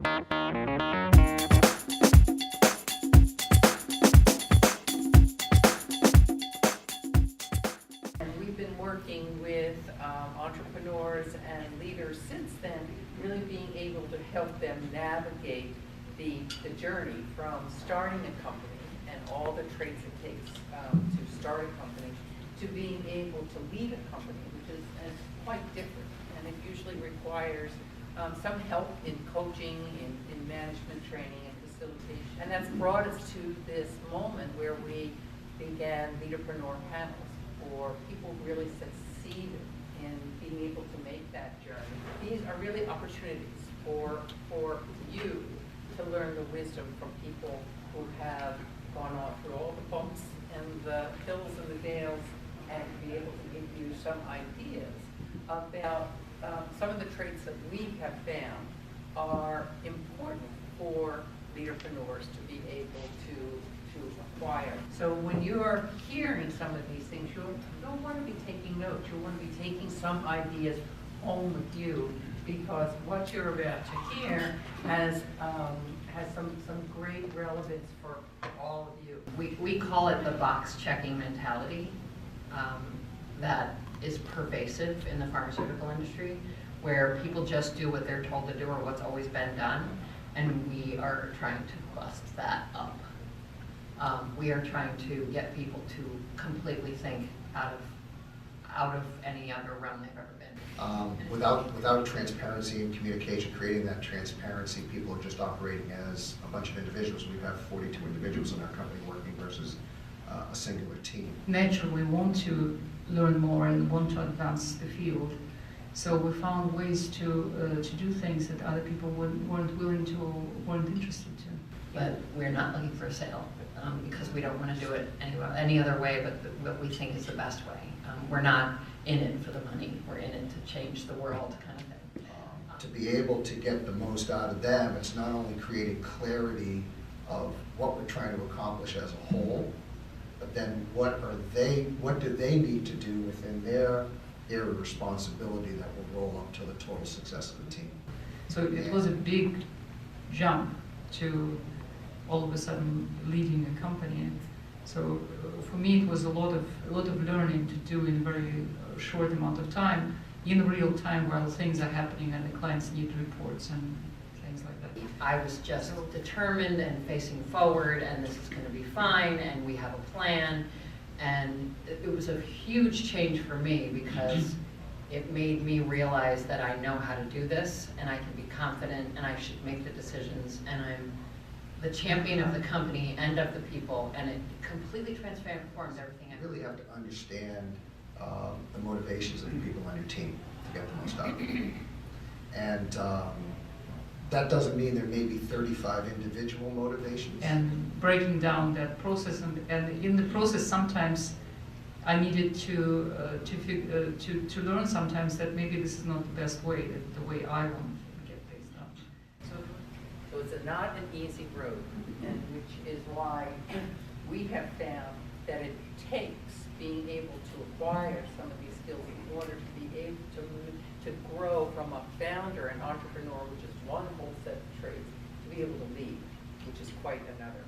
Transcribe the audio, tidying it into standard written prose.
We've been working with entrepreneurs and leaders since then, really being able to help them navigate the journey from starting a company and all the traits it takes to start a company, to being able to lead a company, which is quite different. And it usually requires some help in coaching, in management training and facilitation. And that's brought us to this moment where we began leaderpreneur panels for people who really succeeded in being able to make that journey. These are really opportunities for you to learn the wisdom from people who have gone on through all the bumps and the hills and the dales, and be able to give you some ideas about some of the traits that we have found are important for leaderpreneurs to be able to acquire. So when you're hearing some of these things, you don't want to be taking notes. You want to be taking some ideas home with you, because what you're about to hear has some great relevance for all of you. We call it the box checking mentality that is pervasive in the pharmaceutical industry, where people just do what they're told to do or what's always been done, and we are trying to bust that up. We are trying to get people to completely think out of any other realm they've ever been. Without transparency and communication, creating that transparency, people are just operating as a bunch of individuals. We have 42 individuals in our company working versus a singular team. Naturally, we want to learn more and want to advance the field. So we found ways to do things that other people weren't willing to or weren't interested to. But we're not looking for a sale because we don't want to do it any other way but what we think is the best way. We're not in it for the money. We're in it to change the world, kind of thing. To be able to get the most out of them, it's not only creating clarity of what we're trying to accomplish as a whole, but then what do they need to do within their area of responsibility that will roll up to the total success of the team. So it was a big jump to all of a sudden leading a company. So for me, it was a lot of learning to do in a very short amount of time, in real time, while things are happening and the clients need reports and things like that. I was just determined and facing forward, and this is going to be fine, and we have a plan. And it was a huge change for me because it made me realize that I know how to do this, and I can be confident, and I should make the decisions, and I'm the champion of the company and of the people, and it completely transforms everything. You really have to understand the motivations of the people on your team to get the most out of it. And that doesn't mean there may be 35 individual motivations. And breaking down that process, and in the process, sometimes I needed to learn sometimes that maybe this is not the best way, the way I want to get things done. So it's not an easy road, and which is why we have found that it takes being able to acquire some of these skills in order to be able to grow from a founder and entrepreneur, which is one whole set of traits, to be able to lead, which is quite another.